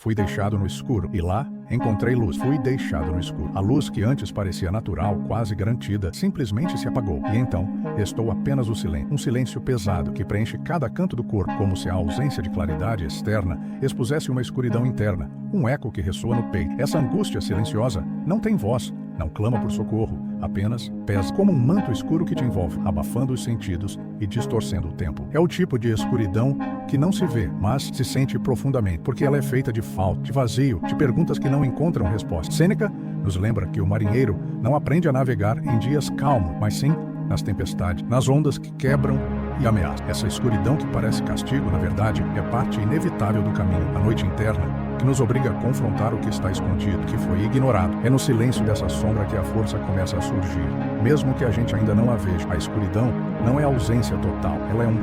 Fui deixado no escuro, e lá encontrei luz. Fui deixado no escuro. A luz que antes parecia natural, quase garantida, simplesmente se apagou. E então, restou apenas o silêncio. Um silêncio pesado que preenche cada canto do corpo, como se a ausência de claridade externa expusesse uma escuridão interna, um eco que ressoa no peito. Essa angústia silenciosa não tem voz, não clama por socorro, apenas pesa como um manto escuro que te envolve, abafando os sentidos e distorcendo o tempo. É o tipo de escuridão que não se vê, mas se sente profundamente, porque ela é feita de falta, de vazio, de perguntas que não encontram resposta. Sêneca nos lembra que o marinheiro não aprende a navegar em dias calmos, mas sim nas tempestades, nas ondas que quebram e ameaçam. Essa escuridão que parece castigo, na verdade, é parte inevitável do caminho, a noite interna, que nos obriga a confrontar o que está escondido, que foi ignorado. É no silêncio dessa sombra que a força começa a surgir, mesmo que a gente ainda não a veja. A escuridão não é ausência total, ela é um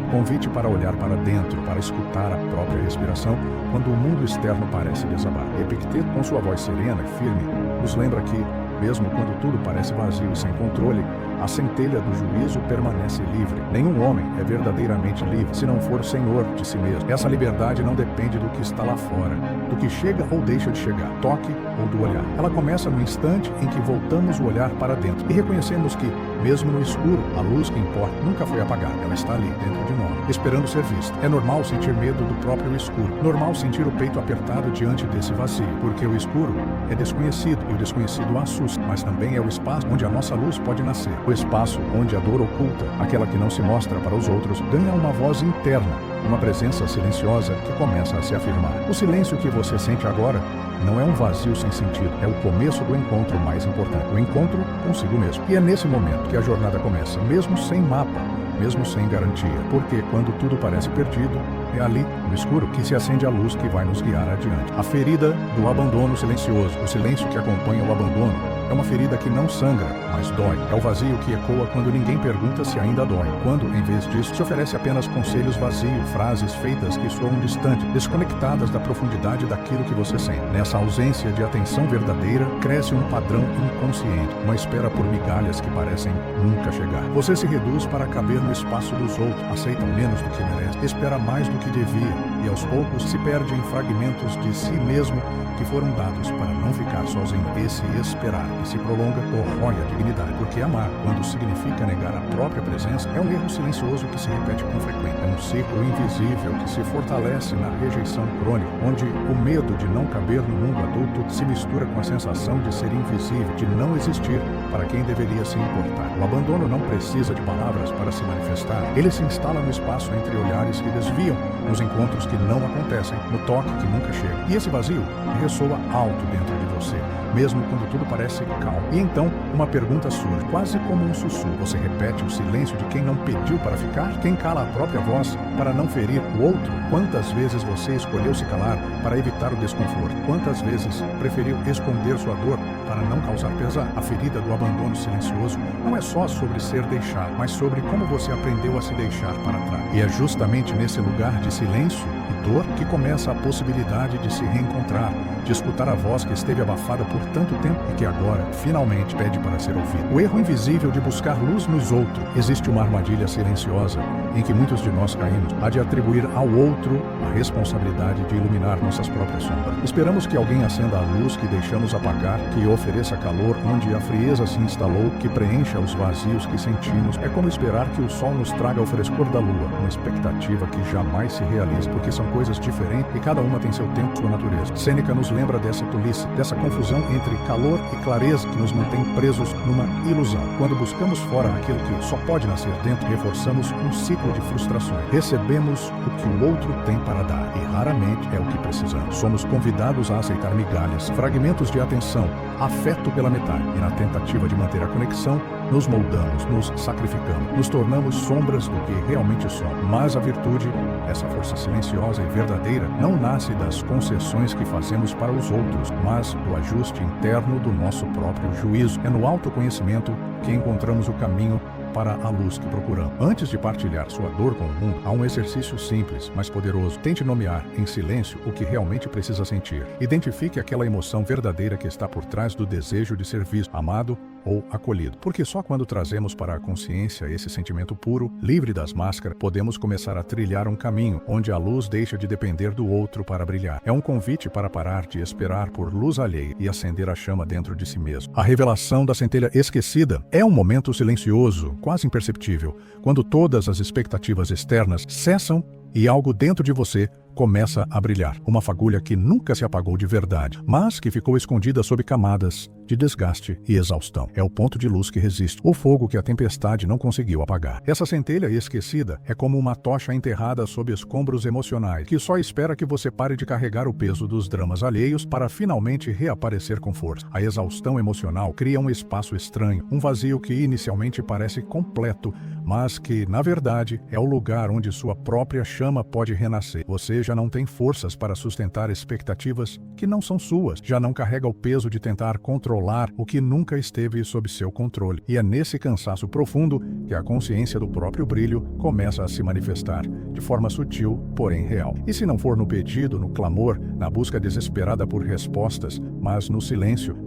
convite para olhar para dentro, para escutar a própria respiração, quando o mundo externo parece desabar. Epicteto, com sua voz serena e firme, nos lembra que, mesmo quando tudo parece vazio e sem controle, a centelha do juízo permanece livre. Nenhum homem é verdadeiramente livre se não for senhor de si mesmo. Essa liberdade não depende do que está lá fora, do que chega ou deixa de chegar, toque ou do olhar. Ela começa no instante em que voltamos o olhar para dentro e reconhecemos que, mesmo no escuro, a luz que importa nunca foi apagada. Ela está ali, dentro de nós, esperando ser vista. É normal sentir medo do próprio escuro. Normal sentir o peito apertado diante desse vazio, porque o escuro é desconhecido e o desconhecido assusta, mas também é o espaço onde a nossa luz pode nascer. O espaço onde a dor oculta, aquela que não se mostra para os outros, ganha uma voz interna, uma presença silenciosa que começa a se afirmar. O silêncio que você sente agora não é um vazio sem sentido, é o começo do encontro mais importante, o encontro consigo mesmo. E é nesse momento que a jornada começa, mesmo sem mapa, mesmo sem garantia, porque quando tudo parece perdido, é ali, no escuro, que se acende a luz que vai nos guiar adiante. A ferida do abandono silencioso, o silêncio que acompanha o abandono, é uma ferida que não sangra, mas dói. É o vazio que ecoa quando ninguém pergunta se ainda dói. Quando, em vez disso, se oferece apenas conselhos vazios, frases feitas que soam distantes, desconectadas da profundidade daquilo que você sente. Nessa ausência de atenção verdadeira, cresce um padrão inconsciente, uma espera por migalhas que parecem nunca chegar. Você se reduz para caber no espaço dos outros, aceita menos do que merece, espera mais do que devia, e aos poucos se perde em fragmentos de si mesmo que foram dados para não ficar sozinho. Esse esperar que se prolonga corrói a dignidade, porque amar, quando significa negar a própria presença, é um erro silencioso que se repete com frequência. É um ciclo invisível que se fortalece na rejeição crônica, onde o medo de não caber no mundo adulto se mistura com a sensação de ser invisível, de não existir para quem deveria se importar. O abandono não precisa de palavras para se manifestar. Ele se instala no espaço entre olhares que desviam, nos encontros que não acontecem, no toque que nunca chega. E esse vazio ressoa alto dentro de você, mesmo quando tudo parece calmo. E então, uma pergunta surge, quase como um sussurro. Você repete o silêncio de quem não pediu para ficar? Quem cala a própria voz para não ferir o outro? Quantas vezes você escolheu se calar para evitar o desconforto? Quantas vezes preferiu esconder sua dor para não causar pesar? A ferida do abandono silencioso não é só sobre ser deixado, mas sobre como você aprendeu a se deixar para trás. E é justamente nesse lugar de silêncio e dor que começa a possibilidade de se reencontrar, de escutar a voz que esteve abafada por tanto tempo e que agora, finalmente, pede para ser ouvida. O erro invisível de buscar luz nos outros. Existe uma armadilha silenciosa em que muitos de nós caímos, a de atribuir ao outro a responsabilidade de iluminar nossas próprias sombras. Esperamos que alguém acenda a luz que deixamos apagar, que ofereça calor onde a frieza se instalou, que preencha os vazios que sentimos. É como esperar que o sol nos traga o frescor da lua, uma expectativa que jamais se realiza, porque são coisas diferentes e cada uma tem seu tempo e sua natureza. Sêneca nos lembra dessa tolice, dessa confusão entre calor e clareza que nos mantém presos numa ilusão. Quando buscamos fora aquilo que só pode nascer dentro, reforçamos um ciclo de frustrações. Recebemos o que o outro tem para dar e raramente é o que precisamos. Somos convidados a aceitar migalhas, fragmentos de atenção, afeto pela metade, e na tentativa de manter a conexão, nos moldamos, nos sacrificamos, nos tornamos sombras do que realmente somos. Mas a virtude, essa força silenciosa e verdadeira, não nasce das concessões que fazemos para os outros, mas do ajuste interno do nosso próprio juízo. É no autoconhecimento que encontramos o caminho para a luz que procuramos. Antes de partilhar sua dor com o mundo, há um exercício simples, mas poderoso. Tente nomear, em silêncio, o que realmente precisa sentir. Identifique aquela emoção verdadeira que está por trás do desejo de ser visto, amado ou acolhido. Porque só quando trazemos para a consciência esse sentimento puro, livre das máscaras, podemos começar a trilhar um caminho onde a luz deixa de depender do outro para brilhar. É um convite para parar de esperar por luz alheia e acender a chama dentro de si mesmo. A revelação da centelha esquecida é um momento silencioso, quase imperceptível, quando todas as expectativas externas cessam e algo dentro de você começa a brilhar. Uma fagulha que nunca se apagou de verdade, mas que ficou escondida sob camadas de desgaste e exaustão. É o ponto de luz que resiste, o fogo que a tempestade não conseguiu apagar. Essa centelha esquecida é como uma tocha enterrada sob escombros emocionais, que só espera que você pare de carregar o peso dos dramas alheios para finalmente reaparecer com força. A exaustão emocional cria um espaço estranho, um vazio que inicialmente parece completo, mas que, na verdade, é o lugar onde sua própria chama pode renascer. Você já não tem forças para sustentar expectativas que não são suas, já não carrega o peso de tentar controlar o que nunca esteve sob seu controle. E é nesse cansaço profundo que a consciência do próprio brilho começa a se manifestar, de forma sutil, porém real. E se não for no pedido, no clamor, na busca desesperada por respostas, mas no silêncio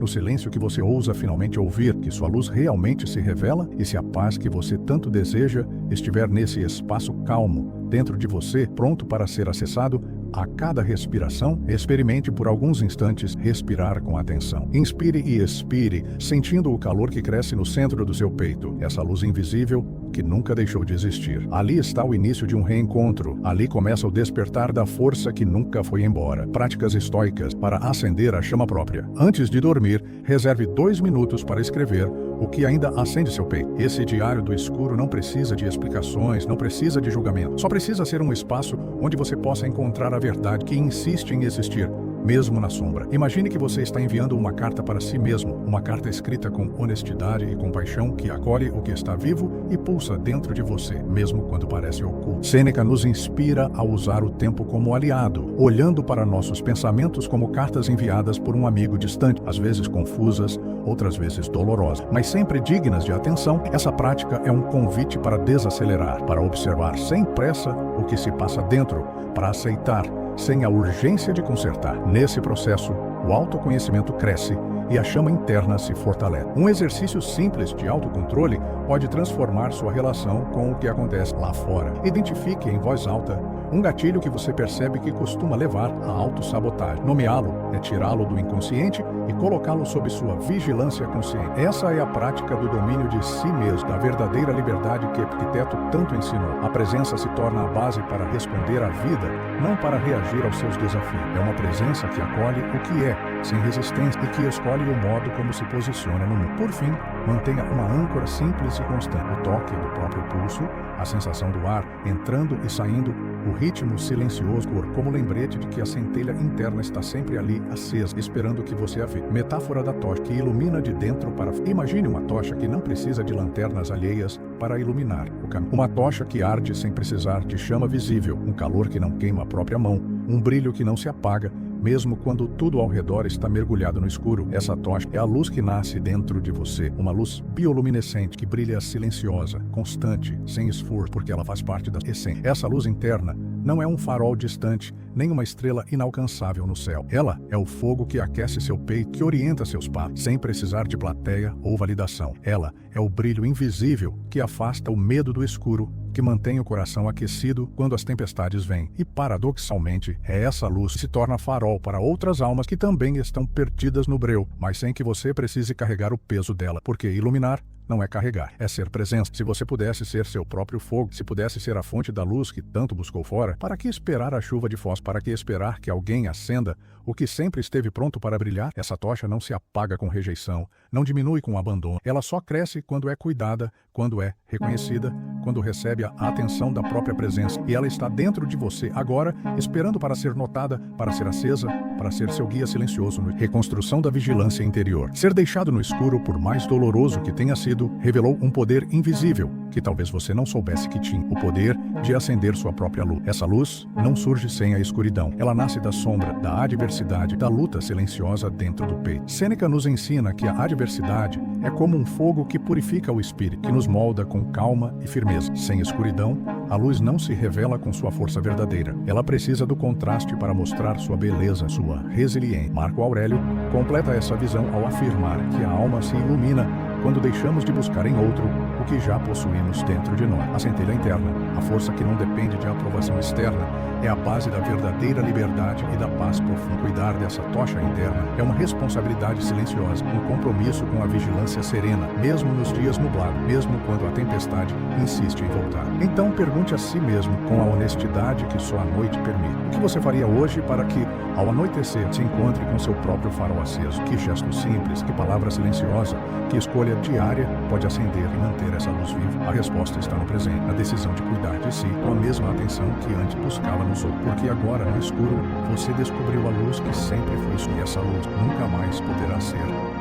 que você ousa finalmente ouvir, que sua luz realmente se revela, e se a paz que você tanto deseja estiver nesse espaço calmo, dentro de você, pronto para ser acessado, a cada respiração, experimente por alguns instantes respirar com atenção. Inspire e expire, sentindo o calor que cresce no centro do seu peito, essa luz invisível que nunca deixou de existir. Ali está o início de um reencontro, ali começa o despertar da força que nunca foi embora. Práticas estoicas para acender a chama própria. Antes de dormir, reserve 2 minutos para escrever o que ainda acende seu peito. Esse diário do escuro não precisa de explicações, não precisa de julgamento. Só precisa ser um espaço onde você possa encontrar a verdade que insiste em existir, mesmo na sombra. Imagine que você está enviando uma carta para si mesmo, uma carta escrita com honestidade e compaixão que acolhe o que está vivo e pulsa dentro de você, mesmo quando parece oculto. Sêneca nos inspira a usar o tempo como aliado, olhando para nossos pensamentos como cartas enviadas por um amigo distante, às vezes confusas, outras vezes dolorosas, mas sempre dignas de atenção. Essa prática é um convite para desacelerar, para observar sem pressa o que se passa dentro, para aceitar sem a urgência de consertar. Nesse processo, o autoconhecimento cresce e a chama interna se fortalece. Um exercício simples de autocontrole pode transformar sua relação com o que acontece lá fora. Identifique em voz alta um gatilho que você percebe que costuma levar à autossabotagem. Nomeá-lo é tirá-lo do inconsciente e colocá-lo sob sua vigilância consciente. Essa é a prática do domínio de si mesmo, da verdadeira liberdade que Epicteto tanto ensinou. A presença se torna a base para responder à vida, não para reagir aos seus desafios. É uma presença que acolhe o que é, sem resistência, e que escolhe o modo como se posiciona no mundo. Por fim, mantenha uma âncora simples e constante. O toque do próprio pulso, a sensação do ar entrando e saindo, o ritmo silencioso, como lembrete de que a centelha interna está sempre ali, acesa, esperando que você a veja. Metáfora da tocha que ilumina de dentro para... Imagine uma tocha que não precisa de lanternas alheias para iluminar o caminho. Uma tocha que arde sem precisar de chama visível, um calor que não queima a própria mão, um brilho que não se apaga, mesmo quando tudo ao redor está mergulhado no escuro. Essa tocha é a luz que nasce dentro de você, uma luz bioluminescente que brilha silenciosa, constante, sem esforço, porque ela faz parte da essência. Essa luz interna não é um farol distante, nem uma estrela inalcançável no céu. Ela é o fogo que aquece seu peito, que orienta seus passos, sem precisar de plateia ou validação. Ela é o brilho invisível que afasta o medo do escuro, que mantém o coração aquecido quando as tempestades vêm. E, paradoxalmente, é essa luz que se torna farol para outras almas que também estão perdidas no breu, mas sem que você precise carregar o peso dela, porque iluminar não é carregar, é ser presença. Se você pudesse ser seu próprio fogo, se pudesse ser a fonte da luz que tanto buscou fora, para que esperar a chuva de fósforo? Para que esperar que alguém acenda o que sempre esteve pronto para brilhar? Essa tocha não se apaga com rejeição, não diminui com abandono. Ela só cresce quando é cuidada, quando é reconhecida, quando recebe a atenção da própria presença. E ela está dentro de você agora, esperando para ser notada, para ser acesa, para ser seu guia silencioso. Reconstrução da vigilância interior. Ser deixado no escuro, por mais doloroso que tenha sido, revelou um poder invisível que talvez você não soubesse que tinha, o poder de acender sua própria luz. Essa luz não surge sem a escuridão. Ela nasce da sombra, da adversidade, da luta silenciosa dentro do peito. Sêneca nos ensina que a adversidade adversidade é como um fogo que purifica o espírito, que nos molda com calma e firmeza. Sem escuridão, a luz não se revela com sua força verdadeira. Ela precisa do contraste para mostrar sua beleza, sua resiliência. Marco Aurélio completa essa visão ao afirmar que a alma se ilumina quando deixamos de buscar em outro o que já possuímos dentro de nós. A centelha interna, a força que não depende de aprovação externa, é a base da verdadeira liberdade e da paz profunda. Cuidar dessa tocha interna é uma responsabilidade silenciosa, um compromisso com a vigilância serena, mesmo nos dias nublados, mesmo quando a tempestade insiste em voltar. Então pergunte a si mesmo com a honestidade que só a noite permite. O que você faria hoje para que, ao anoitecer, se encontre com seu próprio farol aceso? Que gesto simples, que palavra silenciosa, que escolha diária pode acender e manter essa luz viva? A resposta está no presente, na decisão de cuidar de si com a mesma atenção que antes buscava nos outros. Porque agora, no escuro, você descobriu a luz que sempre foi sua, e essa luz nunca mais poderá ser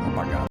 apagada.